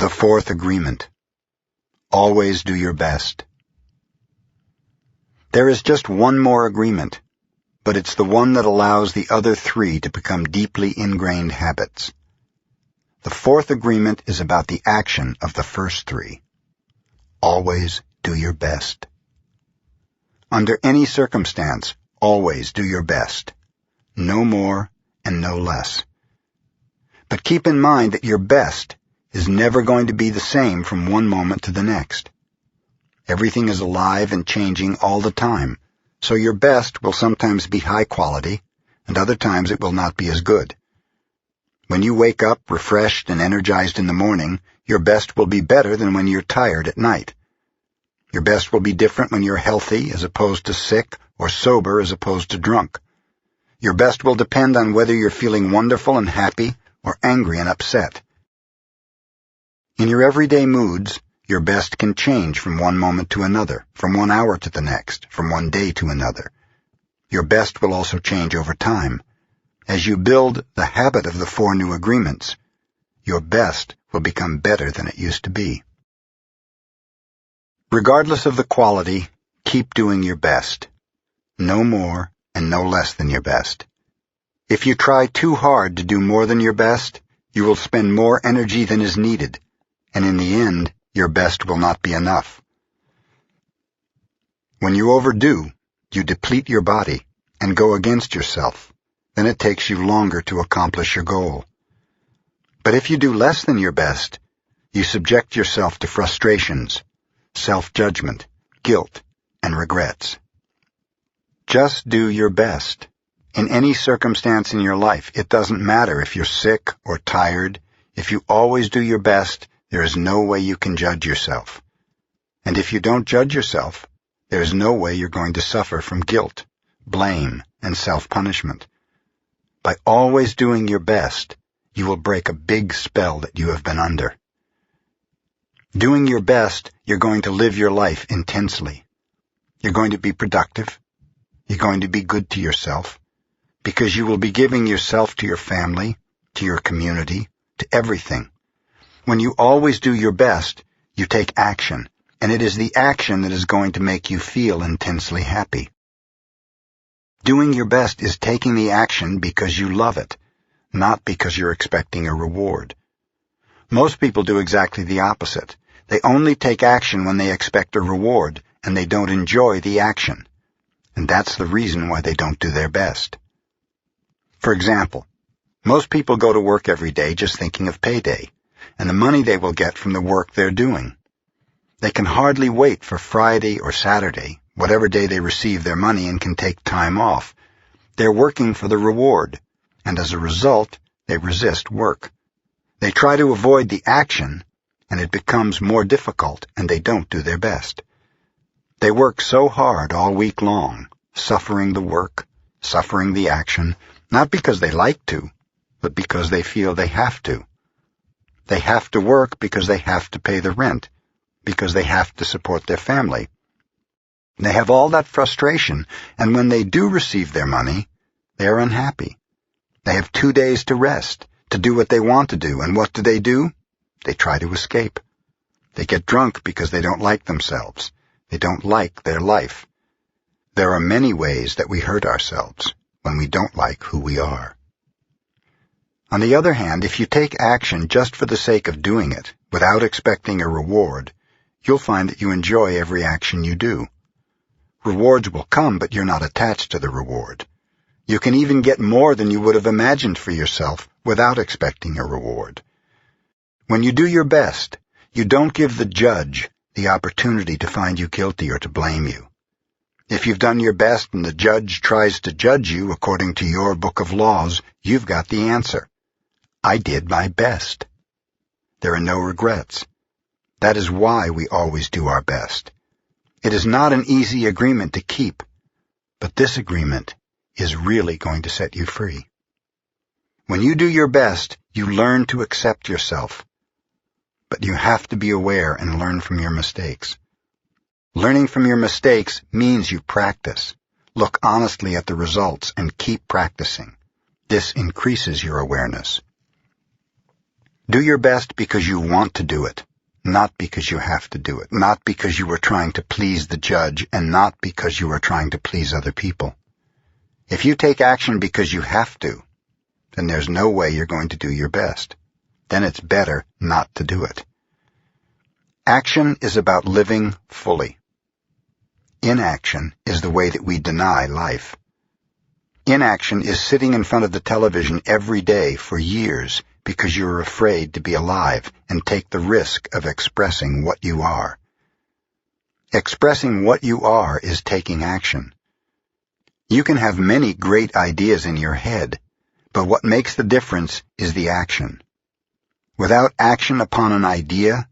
The fourth agreement. Always do your best. There is just one more agreement, but it's the one that allows the other three to become deeply ingrained habits. The fourth agreement is about the action of the first three. Always do your best. Under any circumstance, always do your best. No more and no less. But keep in mind that your best is never going to be the same from one moment to the next. Everything is alive and changing all the time, so your best will sometimes be high quality, and other times it will not be as good. When you wake up refreshed and energized in the morning, your best will be better than when you're tired at night. Your best will be different when you're healthy as opposed to sick, or sober as opposed to drunk. Your best will depend on whether you're feeling wonderful and happy or angry and upset. In your everyday moods, your best can change from one moment to another, from 1 hour to the next, from one day to another. Your best will also change over time. As you build the habit of the 4 new agreements, your best will become better than it used to be. Regardless of the quality, keep doing your best. No more and no less than your best. If you try too hard to do more than your best, you will spend more energy than is needed, and in the end, your best will not be enough. When you overdo, you deplete your body and go against yourself. Then it takes you longer to accomplish your goal. But if you do less than your best, you subject yourself to frustrations, self-judgment, guilt, and regrets. Just do your best. In any circumstance in your life, it doesn't matter if you're sick or tired. If you always do your best, there is no way you can judge yourself. And if you don't judge yourself, there is no way you're going to suffer from guilt, blame, and self-punishment. By always doing your best, you will break a big spell that you have been under. Doing your best, you're going to live your life intensely. You're going to be productive. You're going to be good to yourself, because you will be giving yourself to your family, to your community, to everything. When you always do your best, you take action, and it is the action that is going to make you feel intensely happy. Doing your best is taking the action because you love it, not because you're expecting a reward. Most people do exactly the opposite. They only take action when they expect a reward, and they don't enjoy the action. And that's the reason why they don't do their best. For example, most people go to work every day just thinking of payday, and the money they will get from the work they're doing. They can hardly wait for Friday or Saturday, whatever day they receive their money, and can take time off. They're working for the reward, and as a result, they resist work. They try to avoid the action, and it becomes more difficult, and they don't do their best. They work so hard all week long, suffering the work, suffering the action, not because they like to, but because they feel they have to. They have to work because they have to pay the rent, because they have to support their family. They have all that frustration, and when they do receive their money, they are unhappy. They have 2 days to rest, to do what they want to do, and what do? They try to escape. They get drunk because they don't like themselves. They don't like their life. There are many ways that we hurt ourselves when we don't like who we are. On the other hand, if you take action just for the sake of doing it, without expecting a reward, you'll find that you enjoy every action you do. Rewards will come, but you're not attached to the reward. You can even get more than you would have imagined for yourself without expecting a reward. When you do your best, you don't give the judge the opportunity to find you guilty or to blame you. If you've done your best and the judge tries to judge you according to your book of laws, you've got the answer. I did my best. There are no regrets. That is why we always do our best. It is not an easy agreement to keep, but this agreement is really going to set you free. When you do your best, you learn to accept yourself. But you have to be aware and learn from your mistakes. Learning from your mistakes means you practice. Look honestly at the results and keep practicing. This increases your awareness. Do your best because you want to do it, not because you have to do it, not because you are trying to please the judge, and not because you are trying to please other people. If you take action because you have to, then there's no way you're going to do your best. Then it's better not to do it. Action is about living fully. Inaction is the way that we deny life. Inaction is sitting in front of the television every day for years because you're afraid to be alive and take the risk of expressing what you are. Expressing what you are is taking action. You can have many great ideas in your head, but what makes the difference is the action. Without action upon an idea,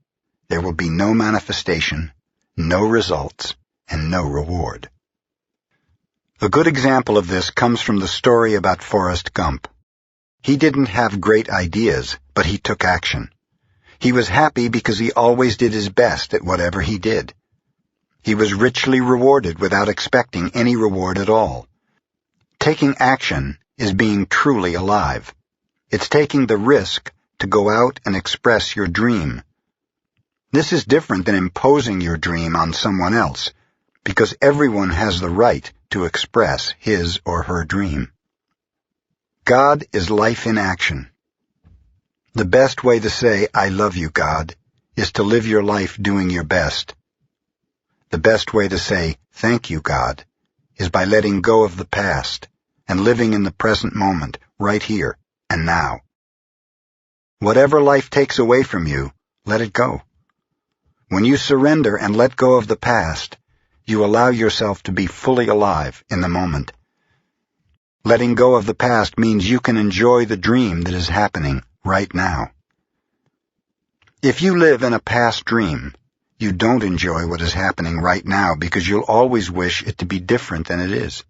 there will be no manifestation, no results, and no reward. A good example of this comes from the story about Forrest Gump. He didn't have great ideas, but he took action. He was happy because he always did his best at whatever he did. He was richly rewarded without expecting any reward at all. Taking action is being truly alive. It's taking the risk to go out and express your dream. This is different than imposing your dream on someone else, because everyone has the right to express his or her dream. God is life in action. The best way to say, "I love you, God," is to live your life doing your best. The best way to say, "Thank you, God," is by letting go of the past and living in the present moment, right here and now. Whatever life takes away from you, let it go. When you surrender and let go of the past, you allow yourself to be fully alive in the moment. Letting go of the past means you can enjoy the dream that is happening right now. If you live in a past dream, you don't enjoy what is happening right now because you'll always wish it to be different than it is.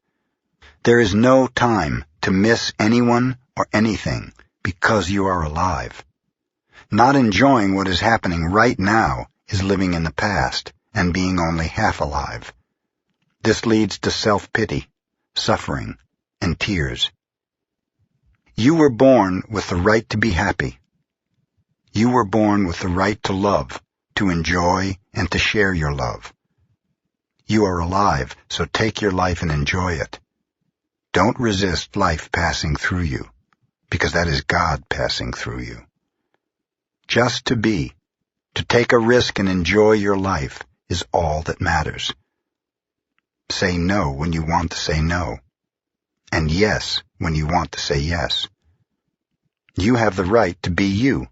There is no time to miss anyone or anything because you are alive. Not enjoying what is happening right now is living in the past and being only half alive. This leads to self-pity, suffering, and tears. You were born with the right to be happy. You were born with the right to love, to enjoy, and to share your love. You are alive, so take your life and enjoy it. Don't resist life passing through you, because that is God passing through you. Just to be, to take a risk and enjoy your life, is all that matters. Say no when you want to say no, and yes when you want to say yes. You have the right to be you,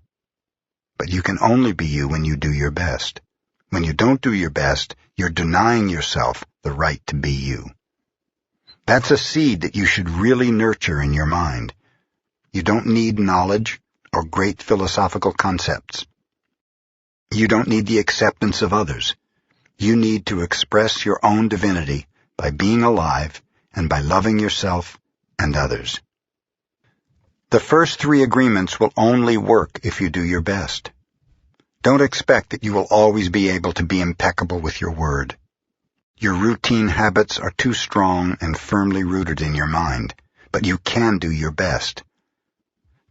but you can only be you when you do your best. When you don't do your best, you're denying yourself the right to be you. That's a seed that you should really nurture in your mind. You don't need knowledge or great philosophical concepts. You don't need the acceptance of others. You need to express your own divinity by being alive and by loving yourself and others. The first 3 agreements will only work if you do your best. Don't expect that you will always be able to be impeccable with your word. Your routine habits are too strong and firmly rooted in your mind, but you can do your best.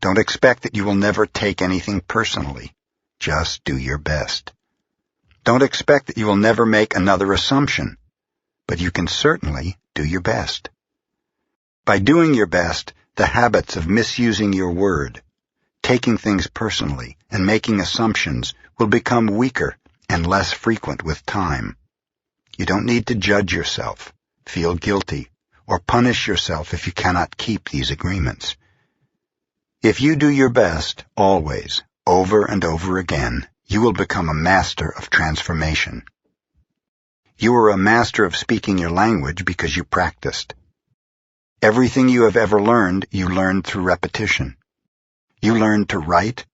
Don't expect that you will never take anything personally. Just do your best. Don't expect that you will never make another assumption, but you can certainly do your best. By doing your best, the habits of misusing your word, taking things personally, and making assumptions will become weaker and less frequent with time. You don't need to judge yourself, feel guilty, or punish yourself if you cannot keep these agreements. If you do your best, always, over and over again, you will become a master of transformation. You are a master of speaking your language because you practiced. Everything you have ever learned, you learned through repetition. You learned to write,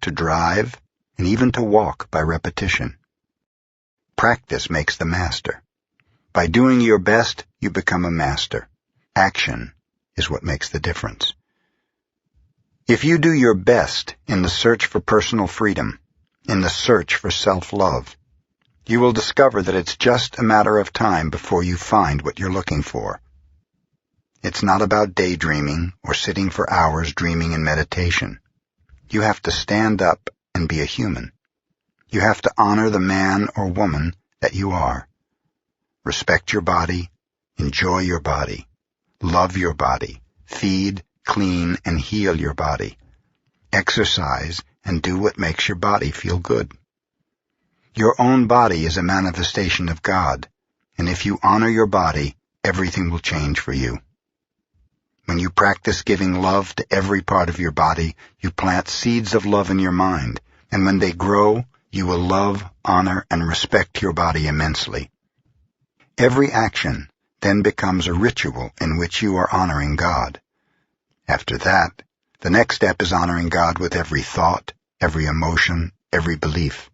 to drive, and even to walk by repetition. Practice makes the master. By doing your best, you become a master. Action is what makes the difference. If you do your best in the search for personal freedom, in the search for self-love, you will discover that it's just a matter of time before you find what you're looking for. It's not about daydreaming or sitting for hours dreaming in meditation. You have to stand up and be a human. You have to honor the man or woman that you are. Respect your body, enjoy your body, love your body, feed, clean, and heal your body. Exercise and do what makes your body feel good. Your own body is a manifestation of God, and if you honor your body, everything will change for you. When you practice giving love to every part of your body, you plant seeds of love in your mind, and when they grow, you will love, honor, and respect your body immensely. Every action then becomes a ritual in which you are honoring God. After that, the next step is honoring God with every thought, every emotion, every belief.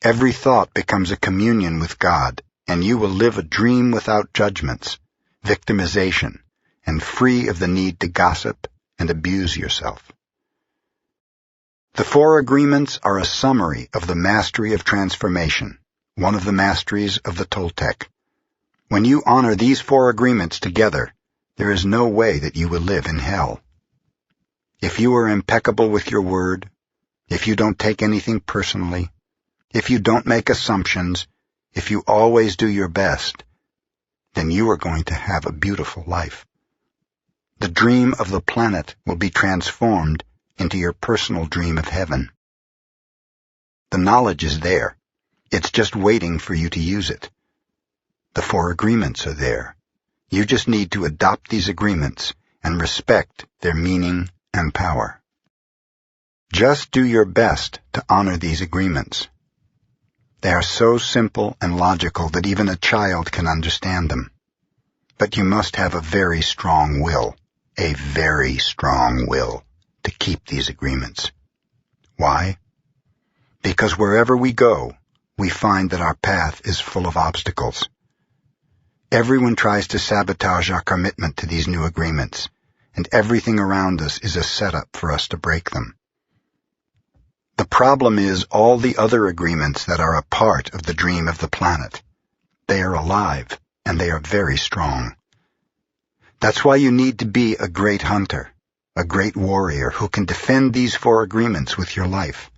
Every thought becomes a communion with God, and you will live a dream without judgments, victimization, and free of the need to gossip and abuse yourself. The 4 agreements are a summary of the mastery of transformation, one of the masteries of the Toltec. When you honor these 4 agreements together, there is no way that you will live in hell. If you are impeccable with your word, if you don't take anything personally, if you don't make assumptions, if you always do your best, then you are going to have a beautiful life. The dream of the planet will be transformed into your personal dream of heaven. The knowledge is there. It's just waiting for you to use it. The 4 agreements are there. You just need to adopt these agreements and respect their meaning and power. Just do your best to honor these agreements. They are so simple and logical that even a child can understand them. But you must have a very strong will, to keep these agreements. Why? Because wherever we go, we find that our path is full of obstacles. Everyone tries to sabotage our commitment to these new agreements, and everything around us is a setup for us to break them. The problem is all the other agreements that are a part of the dream of the planet. They are alive, and they are very strong. That's why you need to be a great hunter, a great warrior who can defend these 4 agreements with your life.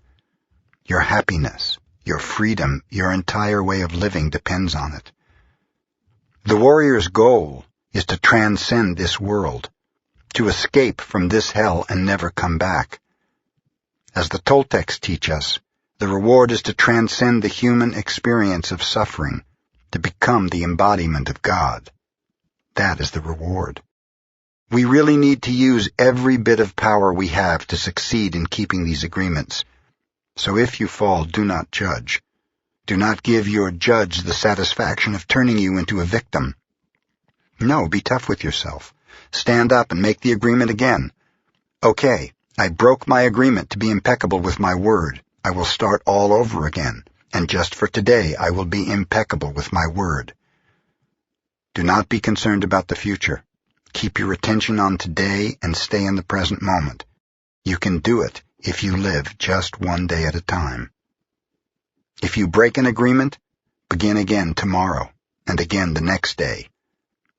Your happiness, your freedom, your entire way of living depends on it. The warrior's goal is to transcend this world, to escape from this hell and never come back. As the Toltecs teach us, the reward is to transcend the human experience of suffering, to become the embodiment of God. That is the reward. We really need to use every bit of power we have to succeed in keeping these agreements. So if you fall, do not judge. Do not give your judge the satisfaction of turning you into a victim. No, be tough with yourself. Stand up and make the agreement again. Okay, I broke my agreement to be impeccable with my word. I will start all over again, and just for today I will be impeccable with my word. Do not be concerned about the future. Keep your attention on today and stay in the present moment. You can do it if you live just one day at a time. If you break an agreement, begin again tomorrow, and again the next day.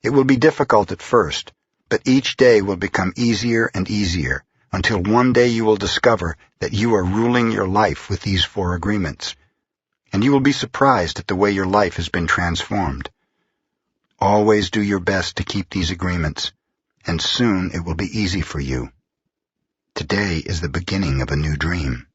It will be difficult at first, but each day will become easier and easier, until one day you will discover that you are ruling your life with these 4 agreements, and you will be surprised at the way your life has been transformed. Always do your best to keep these agreements, and soon it will be easy for you. Today is the beginning of a new dream.